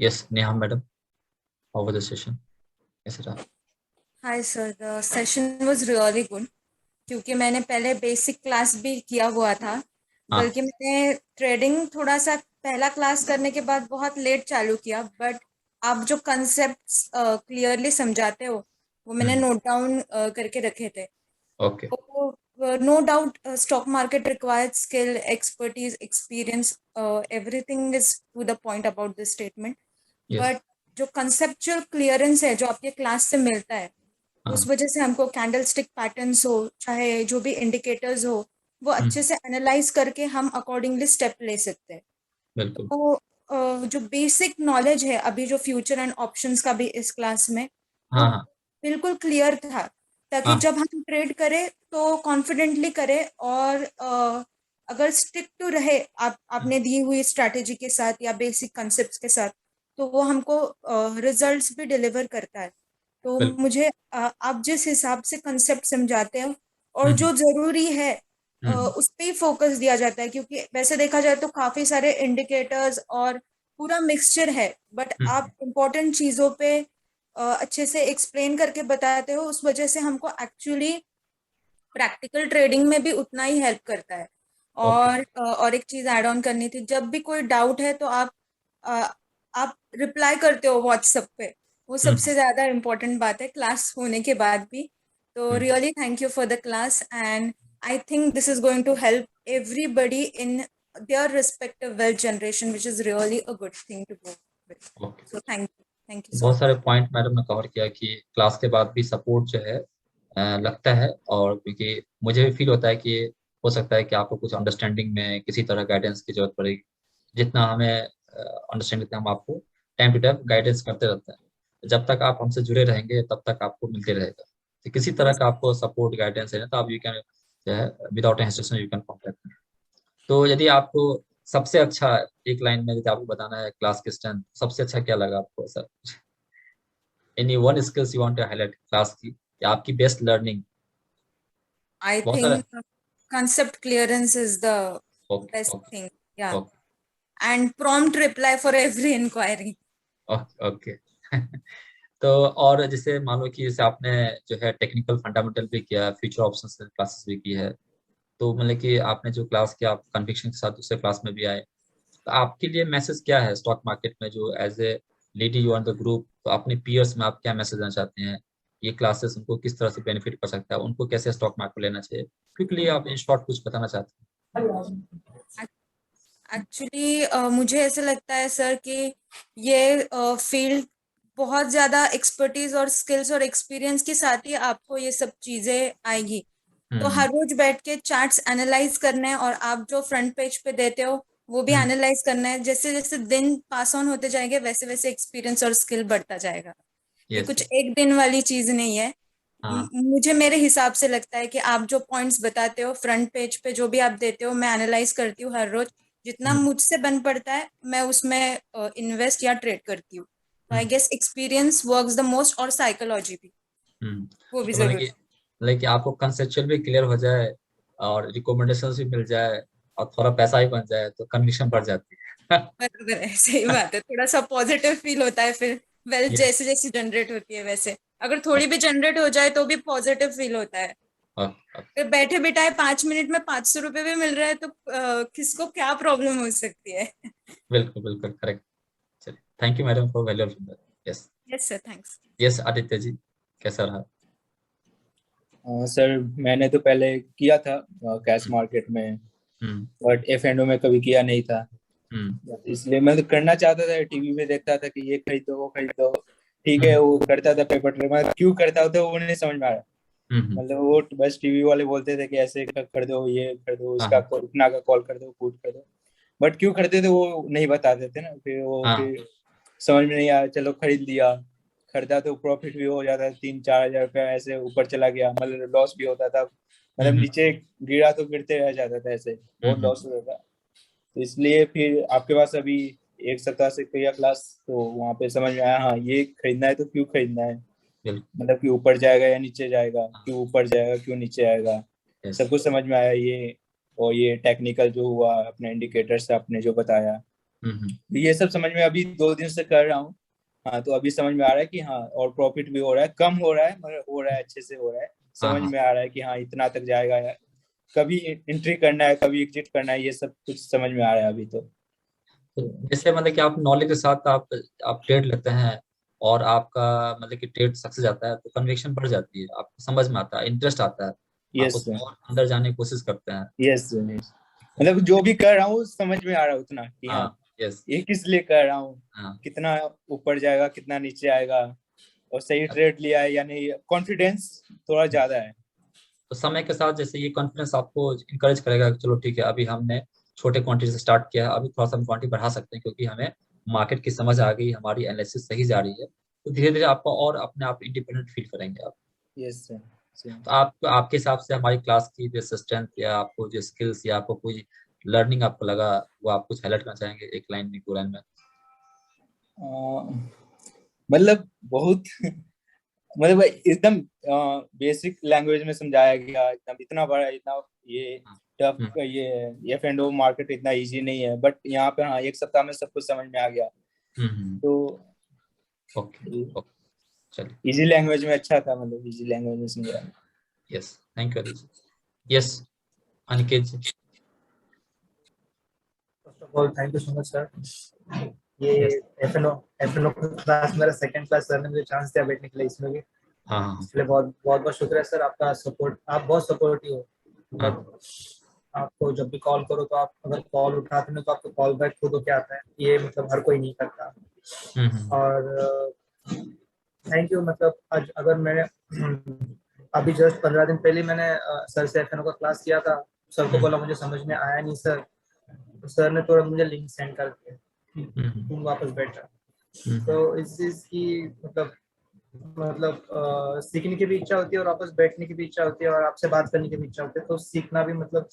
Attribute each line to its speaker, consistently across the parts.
Speaker 1: Yes, Neha madam, how was the session? कैसा रहा?
Speaker 2: Hi sir, the session was really good क्योंकि मैंने पहले बेसिक क्लास भी किया हुआ था।
Speaker 1: हाँ।
Speaker 2: बल्कि मैंने ट्रेडिंग थोड़ा सा पहला क्लास करने के बाद बहुत लेट चालू किया, बट आप जो कंसेप्ट्स क्लियरली समझाते हो वो मैंने
Speaker 1: हम्म।
Speaker 2: नोट डाउन करके रखे थे।
Speaker 1: ओके।
Speaker 2: तो no doubt stock market required skill, expertise, experience, everything is to the point about this statement.
Speaker 1: Yes.
Speaker 2: But जो कंसेप्चुअल क्लियरेंस है जो आपके क्लास से मिलता है, उस
Speaker 1: हाँ।
Speaker 2: वजह से हमको कैंडल स्टिक पैटर्न्स हो चाहे जो भी इंडिकेटर्स हो, वो अच्छे
Speaker 1: हम्म।
Speaker 2: से एनालाइज करके हम अकॉर्डिंगली स्टेप ले सकते हैं।
Speaker 1: बिल्कुल।
Speaker 2: तो जो बेसिक नॉलेज है अभी जो फ्यूचर एंड ऑप्शंस का भी इस क्लास में, वो
Speaker 1: हाँ हाँ
Speaker 2: बिल्कुल क्लियर था, ताकि
Speaker 1: हाँ।
Speaker 2: जब हम ट्रेड करें तो कॉन्फिडेंटली करें और अगर स्टिक टू रहे आप
Speaker 1: हम्म,
Speaker 2: आपने दी हुई स्ट्रैटेजी के साथ या बेसिक कंसेप्ट्स के साथ, तो वो हमको रिजल्ट्स भी डिलीवर करता है। तो
Speaker 1: बिल्कुल।
Speaker 2: मुझे आप जिस हिसाब से कंसेप्ट समझाते हो और
Speaker 1: हम्म
Speaker 2: जो जरूरी है
Speaker 1: हम्म
Speaker 2: उस पे ही फोकस दिया जाता है, क्योंकि वैसे देखा जाए तो काफी सारे इंडिकेटर्स और पूरा मिक्सचर है, बट आप
Speaker 1: हम्म
Speaker 2: इम्पोर्टेंट चीजों पे अच्छे से एक्सप्लेन करके बताते हो, उस वजह से हमको एक्चुअली प्रैक्टिकल ट्रेडिंग में भी उतना ही हेल्प करता है।
Speaker 1: ओके।
Speaker 2: और एक चीज ऐड ऑन करनी थी, जब भी कोई डाउट है तो अ, आप रिप्लाई करते हो व्हाट्सएप पे, वो
Speaker 1: हम्म
Speaker 2: सबसे ज्यादा इम्पोर्टेंट बात है क्लास होने के बाद भी। तो
Speaker 1: hmm
Speaker 2: really thank you for the class, and I think this is going to help everybody in their respective wealth generation, which is really a good thing to go with.
Speaker 1: Okay.
Speaker 2: So thank you so
Speaker 1: बहुत सारे
Speaker 2: much.
Speaker 1: Point madam ने cover किया कि class के बाद भी support जो है लगता है, और क्योंकि मुझे भी फील होता है कि हो सकता है कि आपको कुछ अंडरस्टैंडिंग में किसी तरह गाइडेंस की जरूरत पड़ेगी। जितना हमें अंडरस्टैंड करते हैं, हम आपको टाइम टू टाइम गाइडेंस करते रहते हैं। जब तक आप हमसे जुड़े रहेंगे तब तक आपको मिलते रहेगा। तो किसी तरह
Speaker 2: Yes.
Speaker 1: का आपको सपोर्ट गाइडेंस है तो आप यू कैन जो है without hesitation you can contact. तो यदि आपको सबसे अच्छा एक लाइन में यदि आपको बताना है क्लास के स्ट्रेंथ, सबसे अच्छा क्या लगा आपको sir? Any one skills you want to highlight class की, या आपकी बेस्ट लर्निंग?
Speaker 2: I
Speaker 1: बहुत सारा।
Speaker 2: think concept clearance is the
Speaker 1: okay
Speaker 2: best
Speaker 1: okay
Speaker 2: thing. Yeah.
Speaker 1: Okay
Speaker 2: And prompt reply for every inquiry.
Speaker 1: Okay okay. तो और जैसे मान लो कि जैसे आपने जो है टेक्निकल फंडामेंटल भी किया, फ्यूचर ऑप्शंस क्लासेस भी की है, तो मतलब कि आपने जो क्लास किया आप कन्विक्शन के साथ दूसरे क्लास में भी आए, तो आपके लिए मैसेज क्या है स्टॉक मार्केट में, जो as a lady you are the group, तो अपने पीयर्स में आप क्या मैसेज देना चाहते हैं? ये क्लासेस उनको किस तरह से बेनिफिट कर सकता है, उनको कैसे स्टॉक मार्केट लेना चाहिए? क्विकली आप इन शॉर्ट कुछ बताना चाहते
Speaker 2: एक्चुअली मुझे ऐसा लगता है सर कि ये फील्ड बहुत ज़्यादा एक्सपर्टीज और स्किल्स और एक्सपीरियंस के साथ ही आपको ये सब चीज़ें आएगी।
Speaker 1: हैं?
Speaker 2: तो हर रोज बैठ के चार्ट्स एनालाइज करना है, और आप जो फ्रंट पेज पे देते हो वो भी
Speaker 1: हम्म।
Speaker 2: एनालाइज करना है। जैसे जैसे दिन पास ऑन होते जाएंगे वैसे वैसे एक्सपीरियंस और स्किल बढ़ता जाएगा। ये
Speaker 1: यस
Speaker 2: कुछ
Speaker 1: यस।
Speaker 2: एक दिन वाली चीज नहीं है।
Speaker 1: हाँ।
Speaker 2: मुझे मेरे हिसाब से लगता है कि आप जो पॉइंट्स बताते हो फ्रंट पेज पे जो भी आप देते हो, मैं एनालाइज करती हूँ हर रोज। जितना
Speaker 1: हम्म
Speaker 2: मुझसे बन पड़ता है मैं उसमें इन्वेस्ट या ट्रेड करती हूँ। तो I
Speaker 1: hmm
Speaker 2: guess experience works the most, और साइकोलॉजी भी,
Speaker 1: हम्म।
Speaker 2: वो भी
Speaker 1: तो मतलब
Speaker 2: जरूरी।
Speaker 1: कि आपको कंसेप्चुअल भी क्लियर हो जाए और रिकमेंडेशंस भी मिल जाए और थोड़ा पैसा भी बन जाए तो कन्विक्शन बढ़ जाती है।
Speaker 2: बराबर है, सही बात है, थोड़ा सा पॉजिटिव फील होता है फिर। Wealth
Speaker 1: yes.
Speaker 2: जैसे जैसे जनरेट होती है वैसे, अगर थोड़ी भी जनरेट हो जाए तो भी पॉजिटिव फील होता है।
Speaker 1: ओके।
Speaker 2: फिर बैठे बिठाए 5 मिनट में 500 रुपये भी मिल रहा है तो किसको क्या प्रॉब्लम हो सकती है।
Speaker 1: बिल्कुल बिल्कुल करेक्ट। चलिए, thank you madam for valuable feedback. Yes.
Speaker 2: Yes sir, thanks.
Speaker 1: Yes Aditya ji, कैसा रहा?
Speaker 3: सर मैंने तो पहले किया था कैश
Speaker 1: हम्म
Speaker 3: मार्केट में,
Speaker 1: हम्म
Speaker 3: बट एफ एंड ओ में कभी किया नहीं था।
Speaker 1: हम्म
Speaker 3: इसलिए मैं तो करना चाहता था, टीवी में देखता था कि ये खरीदो वो खरीदो, ठीक है
Speaker 1: हम्म
Speaker 3: वो करता था पेपर ट्रेड। मैं क्यों करता था वो नहीं समझ में आया।
Speaker 1: हम्म।
Speaker 3: मतलब वो बस टीवी वाले बोलते थे कि ऐसे कर दो, ये कर दो,
Speaker 1: हाँ
Speaker 3: इसका
Speaker 1: हाँ
Speaker 3: इतना का कॉल कर दो, पुट कर दो, बट क्यों करते थे वो नहीं बताते थे ना। फिर वो
Speaker 1: हाँ।
Speaker 3: फिर समझ में नहीं आया, चलो खरीद लिया। खरीदा तो प्रॉफिट भी हो जाता, 3-4 हजार रुपया ऐसे ऊपर चला गया, मतलब लॉस भी होता था। मतलब
Speaker 1: हम्म
Speaker 3: नीचे गिरा तो गिरते रह जाता था, ऐसे बहुत
Speaker 1: हम्म।
Speaker 3: लॉस होता था। तो इसलिए फिर आपके पास अभी एक सप्ताह से किया क्लास, तो वहाँ पे समझ में आया हाँ ये खरीदना है तो क्यों खरीदना है।
Speaker 1: बिल्कुल।
Speaker 3: मतलब कि ऊपर जाएगा या नीचे जाएगा,
Speaker 1: हाँ।
Speaker 3: क्यों ऊपर जाएगा क्यों नीचे आएगा,
Speaker 1: यस।
Speaker 3: सब कुछ समझ में आया ये। और ये टेक्निकल जो हुआ, अपने इंडिकेटर से आपने जो बताया, ये सब समझ में अभी 2 दिन से कर रहा हूँ। हाँ, तो अभी समझ में आ रहा है कि हाँ, और प्रॉफिट भी हो रहा है, कम हो रहा है मगर हो रहा है, अच्छे से हो रहा है। समझ में आ रहा है कि हाँ इतना तक जाएगा यार, कभी एंट्री करना है, कभी एग्जिट करना है, ये सब कुछ समझ में आ रहा है अभी तो।
Speaker 1: जैसे मतलब कि आप नॉलेज के साथ आप ट्रेड लेते हैं और आपका मतलब कि ट्रेड सक्सेस जाता है तो कन्विक्शन बढ़ जाती है, आपको समझ में आता है, इंटरेस्ट आता है, आप
Speaker 3: यस
Speaker 1: उसमें और अंदर जाने की कोशिश करते हैं।
Speaker 3: यस, मतलब जो भी कर रहा हूँ समझ में आ रहा है उतना कि हाँ
Speaker 1: हाँ यस
Speaker 3: ये किस लिए कर रहा हूँ,
Speaker 1: हाँ
Speaker 3: कितना ऊपर जाएगा, कितना नीचे आएगा, और सही ट्रेड लिया है या नहीं, कॉन्फिडेंस थोड़ा ज्यादा है।
Speaker 1: तो समय के साथ जैसे ये कॉन्फिडेंस आपको इनकरेज करेगा कि चलो ठीक है, अभी हमने छोटे क्वांटिटी से स्टार्ट किया है, अभी थोड़ा सा हम क्वांटिटी बढ़ा सकते हैं क्योंकि हमें मार्केट की समझ आ गई, हमारी एनालिसिस सही जा रही है, तो धीरे धीरे आपको और अपने आप इंडिपेंडेंट फील करेंगे आप।
Speaker 3: Yes sir.
Speaker 1: तो आप आपके हिसाब से हमारी क्लास की जो स्ट्रेंथ या आपको जो स्किल्स या आपको कोई लर्निंग आपको लगा, वो आप कुछ हाईलाइट करना चाहेंगे एक लाइन में, 2 लाइन में?
Speaker 3: मतलब बहुत मतलब एकदम बेसिक लैंग्वेज में समझाया गया, एकदम इतना बड़ा, इतना ये टफ,
Speaker 1: हम्म
Speaker 3: ये F&O मार्केट इतना इजी नहीं है, बट यहाँ पे हाँ 1 सप्ताह में सब कुछ समझ में आ गया।
Speaker 1: हम्म।
Speaker 3: तो
Speaker 1: ओके ओके, चलिए,
Speaker 3: इजी लैंग्वेज में अच्छा था, मतलब इजी लैंग्वेज में समझाया।
Speaker 1: Yes, thank you Aditi. Yes, Aniket ji.
Speaker 4: First of all thank you so much sir. ये
Speaker 1: यस,
Speaker 4: एफएनओ क्लास मेरा सेकंड क्लास सर ने मुझे चांस दिया बैठने के लिए इसमें भी,
Speaker 1: हाँ हाँ
Speaker 4: इसलिए बहुत बहुत बहुत शुक्रिया सर आपका। सपोर्ट, आप बहुत सपोर्टिव हो, मतलब आपको जब भी कॉल करो तो आप अगर कॉल उठाते हो तो आपको कॉल बैक खुद होके आता है, ये मतलब हर कोई नहीं करता। और थैंक यू, मतलब आज अगर मैंने अभी जस्ट 15 दिन पहले मैंने सर से एफएनओ का क्लास किया था, सर को बोला मुझे समझ में आया नहीं सर, तो सर ने तुरंत मुझे लिंक सेंड कर दिया, तुम वापस बैठ जाओ। तो इस चीज की मतलब सीखने की भी इच्छा होती है और वापस बैठने की भी इच्छा होती है और आपसे बात करने की भी इच्छा होती है, तो सीखना भी मतलब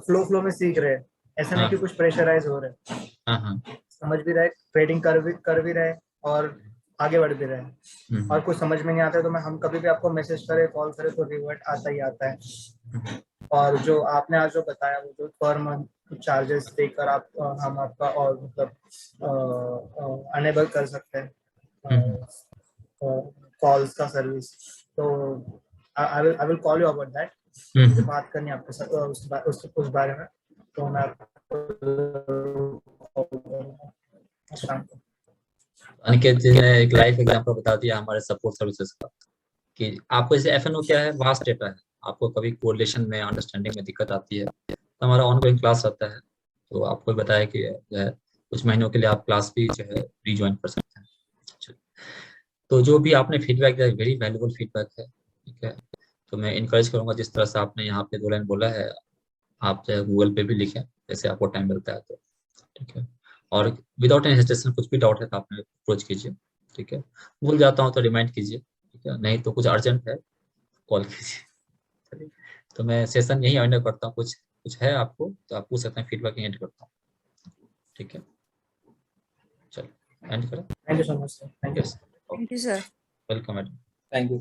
Speaker 4: फ्लो में सीख रहे हैं, ऐसा नहीं कि कुछ प्रेशराइज हो रहे हैं, समझ भी रहे, ट्रेडिंग कर भी रहे और आगे बढ़ भी रहे। और कुछ समझ में नहीं आता है तो हम कभी भी आपको मैसेज करें, कॉल करें तो रिवर्ट आता ही आता है। और जो आपने आज जो बताया वो जो पर मंथ चार्जेस देकर आप हम आपका और मतलब अनेबल कर सकते हैं कॉल्स का सर्विस, तो I will call you about that. मुझे बात करनी है आपके साथ उस बारे में, तो मैं आपको
Speaker 1: अनिकेत जी ने एक लाइव एग्जांपल बता दिया हमारे सपोर्ट सर्विसेज का कि आपको जैसे एफएनओ क्या है, वास्ट डेटा है, आपको कभी कोरिलेशन में, अंडरस्टैंडिंग में दिक्कत आती है तो हमारा ऑनगोइंग क्लास रहता है, तो आपको बताया कि जो है कुछ महीनों के लिए आप क्लास भी जो है रीज्वाइन कर सकते हैं। तो जो भी आपने फीडबैक दिया, वेरी वैल्यूबल फीडबैक है, ठीक है। तो मैं इनकरेज करूंगा जिस तरह से आपने यहाँ पे 2 लाइन बोला है, आप जो है गूगल पे भी लिखें जैसे आपको टाइम मिलता है तो, ठीक है। और विदाउट एनी हेजिटेशन कुछ भी डाउट है तो आपने अप्रोच कीजिए, ठीक है। भूल जाता हूँ तो रिमाइंड कीजिए, ठीक है, नहीं तो कुछ अर्जेंट है कॉल कीजिए, चलिए। तो मैं सेशन यही एंड करता हूँ, कुछ कुछ है आपको तो आप पूछ सकते हैं, फीडबैक एंड करता हूँ, ठीक है। चलो एंड करें।
Speaker 4: Thank you so much sir, thank you.
Speaker 1: Yes,
Speaker 2: thank you sir.
Speaker 1: Welcome madam.
Speaker 3: Thank you.